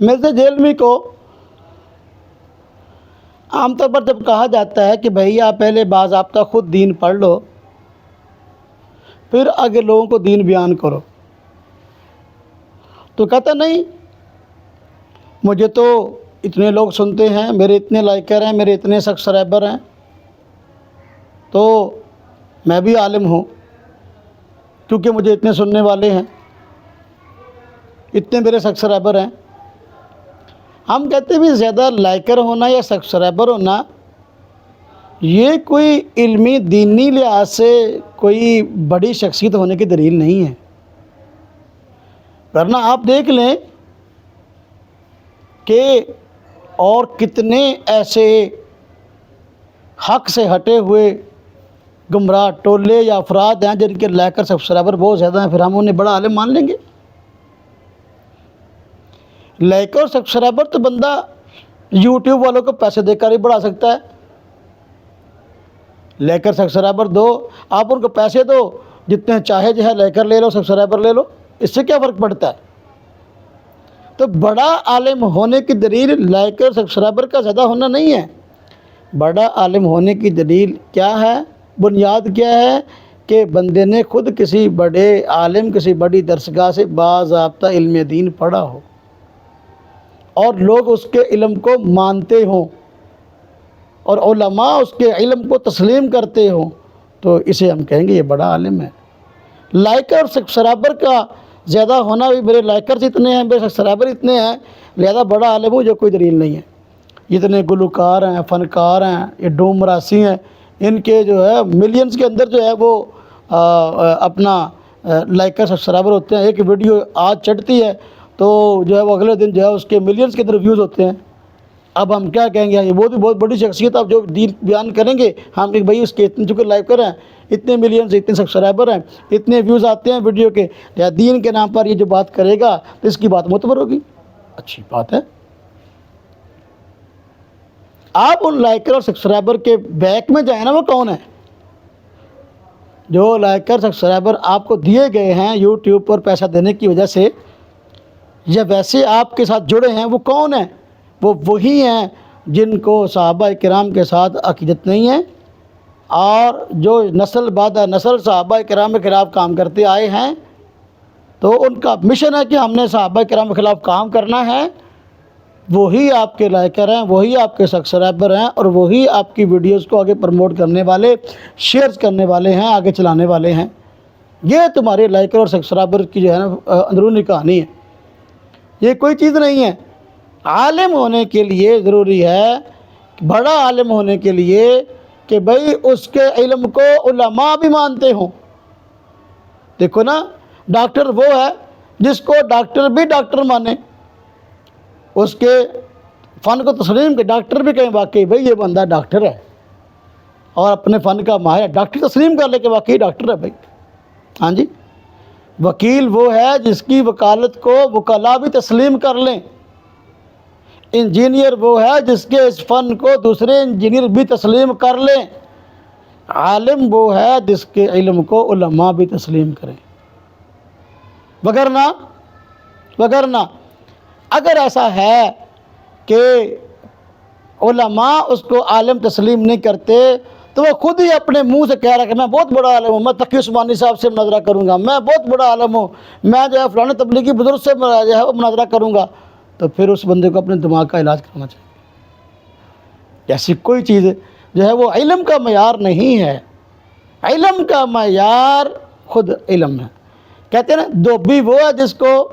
مرزا جیلمی کو عام طور پر جب کہا جاتا ہے کہ بھئی آپ پہلے باضابطہ خود دین پڑھ لو، پھر آگے لوگوں کو دین بیان کرو، تو کہتا نہیں، مجھے تو اتنے لوگ سنتے ہیں، میرے اتنے لائکر ہیں، میرے اتنے سبسکرائبر ہیں، تو میں بھی عالم ہوں، کیونکہ مجھے اتنے سننے والے ہیں، اتنے میرے سبسکرائبر ہیں۔ ہم کہتے ہیں بھی زیادہ لائکر ہونا یا سبسکرائبر ہونا یہ کوئی علمی دینی لحاظ سے کوئی بڑی شخصیت ہونے کی دلیل نہیں ہے، ورنہ آپ دیکھ لیں کہ اور کتنے ایسے حق سے ہٹے ہوئے گمراہ ٹولے یا افراد ہیں جن کے لائکر سبسکرائبر بہت زیادہ ہیں، پھر ہم انہیں بڑا عالم مان لیں گے؟ لائک اور سبسکرائبر تو بندہ یوٹیوب والوں کو پیسے دے کر ہی بڑھا سکتا ہے۔ لائکر سبسکرائبر دو، آپ ان کو پیسے دو، جتنے چاہے جو ہے لائکر لے لو، سبسکرائبر لے لو، اس سے کیا فرق پڑتا ہے؟ تو بڑا عالم ہونے کی دلیل لائکر سبسکرائبر کا زیادہ ہونا نہیں ہے، بڑا عالم ہونے کی دلیل کیا ہے، بنیاد کیا ہے کہ بندے نے خود کسی بڑے عالم، کسی بڑی درسگاہ سے باضابطہ علم دین پڑھا ہو اور لوگ اس کے علم کو مانتے ہوں اور علماء اس کے علم کو تسلیم کرتے ہوں، تو اسے ہم کہیں گے یہ بڑا عالم ہے۔ لائکر اور سبسکرائبر کا زیادہ ہونا بھی، میرے لائکرز اتنے ہیں، میرے سبسکرائبر اتنے ہیں لہذا بڑا عالم ہوں، جو کوئی دلیل نہیں ہے۔ جتنے گلوکار ہیں، فنکار ہیں، یہ ڈوم مراسی ہیں، ان کے جو ہے ملینز کے اندر جو ہے وہ اپنا لائکر سبسکرائبر ہوتے ہیں۔ ایک ویڈیو آج چڑھتی ہے تو جو ہے وہ اگلے دن جو ہے اس کے ملینز کے اندر ویوز ہوتے ہیں۔ اب ہم کیا کہیں گے، یہ بہت بڑی شخصیت، آپ جو دین بیان کریں گے ہم کہ بھائی اس کے اتنے چونکہ لائکر ہیں، اتنے ملینز، اتنے سبسکرائبر ہیں، اتنے ویوز آتے ہیں ویڈیو کے، یا دین کے نام پر یہ جو بات کرے گا تو اس کی بات معتبر ہوگی، اچھی بات ہے۔ آپ ان لائکر اور سبسکرائبر کے بیک میں جائیں نا، وہ کون ہے؟ جو لائکر سبسکرائبر آپ کو دیے گئے ہیں یوٹیوب پر پیسہ دینے کی وجہ سے، یا ویسے آپ کے ساتھ جڑے ہیں، وہ کون ہیں؟ وہ وہی ہیں جن کو صحابہ کرام کے ساتھ عقیدت نہیں ہے، اور جو نسل بعد نسل صحابہ کرام کے خلاف کام کرتے آئے ہیں، تو ان کا مشن ہے کہ ہم نے صحابہ کرام کے خلاف کام کرنا ہے، وہی آپ کے لائکر ہیں، وہی آپ کے سبسکرائبر ہیں، اور وہی آپ کی ویڈیوز کو آگے پروموٹ کرنے والے، شیئرز کرنے والے ہیں، آگے چلانے والے ہیں۔ یہ تمہارے لائکر اور سبسکرائبر کی جو ہے نا اندرونی کہانی ہے، یہ کوئی چیز نہیں ہے۔ عالم ہونے کے لیے ضروری ہے، بڑا عالم ہونے کے لیے، کہ بھئی اس کے علم کو علماء بھی مانتے ہوں۔ دیکھو نا، ڈاکٹر وہ ہے جس کو ڈاکٹر بھی ڈاکٹر مانے، اس کے فن کو تسلیم، کہ ڈاکٹر بھی کہیں واقعی بھئی یہ بندہ ڈاکٹر ہے اور اپنے فن کا ماہر، ڈاکٹر تسلیم کر لے کہ واقعی ڈاکٹر ہے بھائی۔ ہاں جی، وکیل وہ ہے جس کی وکالت کو وکلاء بھی تسلیم کر لیں، انجینئر وہ ہے جس کے اس فن کو دوسرے انجینئر بھی تسلیم کر لیں، عالم وہ ہے جس کے علم کو علماء بھی تسلیم کریں، وگرنہ اگر ایسا ہے کہ علماء اس کو عالم تسلیم نہیں کرتے تو وہ خود ہی اپنے منہ سے کہہ رہا ہے کہ میں بہت بڑا عالم ہوں، میں تقی عثمانی صاحب سے مناظرہ کروں گا، میں بہت بڑا عالم ہوں، میں جو ہے فلانے تبلیغی بزرگ سے جو ہے وہ مناظرہ کروں گا، تو پھر اس بندے کو اپنے دماغ کا علاج کرنا چاہیے۔ ایسی کوئی چیز جو ہے وہ علم کا معیار نہیں ہے، علم کا معیار خود علم ہے۔ کہتے ہیں نا، دھوبی وہ ہے جس کو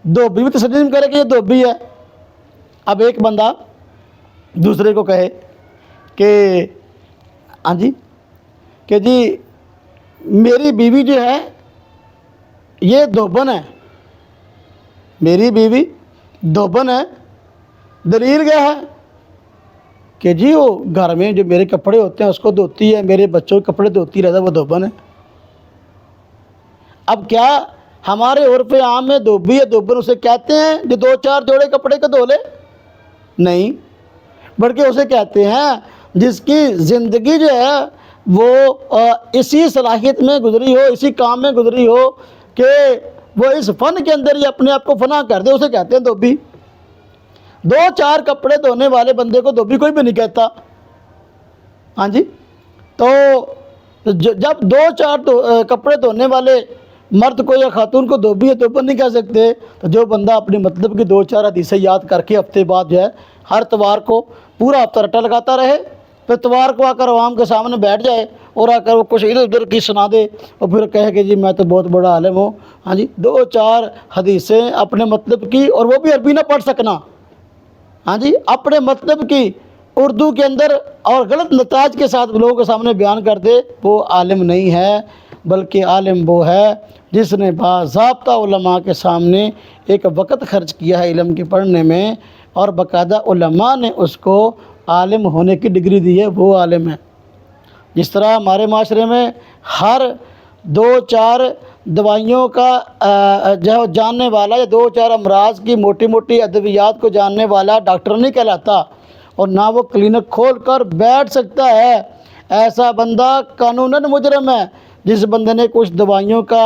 دھوبی بھی تسلیم کرے کہ یہ دھوبی ہے۔ اب ایک بندہ دوسرے کو کہے کہ ہاں جی، کہ جی میری بیوی جو ہے یہ دھوبن ہے، میری بیوی دھوبن ہے، دلیل کیا ہے؟ کہ جی وہ گھر میں جو میرے کپڑے ہوتے ہیں اس کو دھوتی ہے، میرے بچوں کے کپڑے دھوتی رہتا ہے، وہ دھوبن ہے۔ اب کیا ہمارے عرف عام میں دھوبی یا دھوبن اسے کہتے ہیں جو 2-4 جوڑے کپڑے کو دھو لے؟ نہیں، بلکہ اسے کہتے ہیں جس کی زندگی جو ہے وہ اسی صلاحیت میں گزری ہو، اسی کام میں گزری ہو کہ وہ اس فن کے اندر ہی اپنے آپ کو فنا کر دے، اسے کہتے ہیں دھوبی۔ دو چار کپڑے دھونے والے بندے کو دھوبی کوئی بھی نہیں کہتا. ہاں جی. تو جب دو چار کپڑے دھونے والے مرد کو یا خاتون کو دھوبی ہے تو نہیں کہہ سکتے. تو جو بندہ اپنے مطلب کی دو چار حدیثیں یاد کر کے ہفتے بعد جو ہے ہر اتوار کو پورا ہفتہ رٹا لگاتا رہے، پھر اتوار کو آ کر عوام کے سامنے بیٹھ جائے اور آ کر وہ کچھ ادھر ادھر کی سنا دے اور پھر کہے کہ جی میں تو بہت بڑا عالم ہوں. ہاں جی. دو چار حدیثیں اپنے مطلب کی، اور وہ بھی عربی نہ پڑھ سکنا. ہاں جی. اپنے مطلب کی اردو کے اندر اور غلط نتائج کے ساتھ لوگوں کے سامنے بیان کر دے، وہ عالم نہیں ہے. بلکہ عالم وہ ہے جس نے باضابطہ علماء کے سامنے ایک وقت خرچ کیا ہے علم کے پڑھنے میں، اور باقاعدہ علماء نے اس کو عالم ہونے کی ڈگری دی ہے، وہ عالم ہے. جس طرح ہمارے معاشرے میں ہر دو چار دوائیوں کا جو جاننے والا یا دو چار امراض کی موٹی موٹی ادویات کو جاننے والا ڈاکٹر نہیں کہلاتا، اور نہ وہ کلینک کھول کر بیٹھ سکتا ہے. ایسا بندہ قانوناً مجرم ہے. جس بندے نے کچھ دوائیوں کا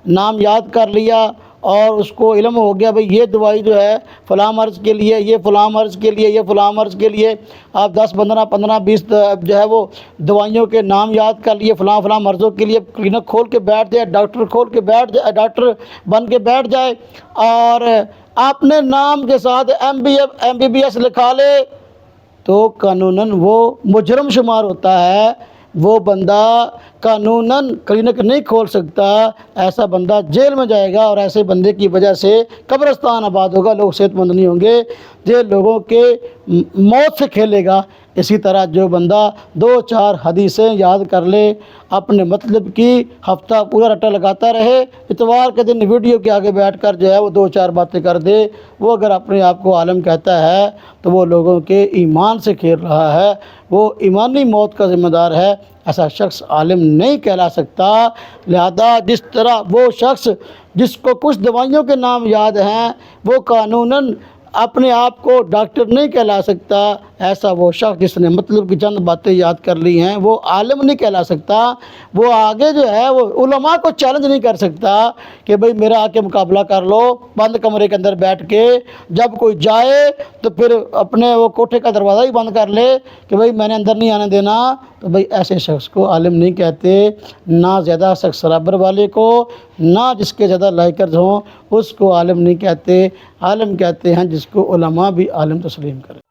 نام یاد کر لیا اور اس کو علم ہو گیا بھئی یہ دوائی جو ہے فلاں مرض کے لیے، یہ فلاں مرض کے لیے، یہ فلاں مرض کے لیے، آپ 10 15 20 جو ہے وہ دوائیوں کے نام یاد کر لیے فلاں فلاں مرضوں کے لیے، کلینک کھول کے بیٹھ جائے، ڈاکٹر کھول کے بیٹھ جائے، ڈاکٹر بن کے بیٹھ جائے اور اپنے نام کے ساتھ MBBS لکھا لے، تو قانوناً وہ مجرم شمار ہوتا ہے. وہ بندہ قانوناً کلینک نہیں کھول سکتا. ایسا بندہ جیل میں جائے گا، اور ایسے بندے کی وجہ سے قبرستان آباد ہوگا، لوگ صحت مند نہیں ہوں گے، یہ لوگوں کے موت سے کھیلے گا. اسی طرح جو بندہ دو چار حدیثیں یاد کر لے، اپنے مطلب کی ہفتہ پورا رٹا لگاتا رہے، اتوار کے دن ویڈیو کے آگے بیٹھ کر جو ہے وہ دو چار باتیں کر دے، وہ اگر اپنے آپ کو عالم کہتا ہے تو وہ لوگوں کے ایمان سے کھیل رہا ہے، وہ ایمانی موت کا ذمہ دار ہے. ایسا شخص عالم نہیں کہلا سکتا. لہذا جس طرح وہ شخص جس کو کچھ دوائیوں کے نام یاد ہیں وہ قانوناً اپنے آپ کو ڈاکٹر نہیں کہلا سکتا، ایسا وہ شخص جس نے مطلب کی چند باتیں یاد کر لی ہیں وہ عالم نہیں کہلا سکتا. وہ آگے جو ہے وہ علماء کو چیلنج نہیں کر سکتا کہ بھئی میرا آ کے مقابلہ کر لو بند کمرے کے اندر بیٹھ کے. جب کوئی جائے تو پھر اپنے وہ کوٹھے کا دروازہ ہی بند کر لے کہ بھئی میں نے اندر نہیں آنے دینا. تو بھئی ایسے شخص کو عالم نہیں کہتے. نہ زیادہ شخص برابر والے کو، نہ جس کے زیادہ لائکرز ہوں اس کو عالم نہیں کہتے. عالم کہتے ہیں جس کو علماء بھی عالم تسلیم کریں.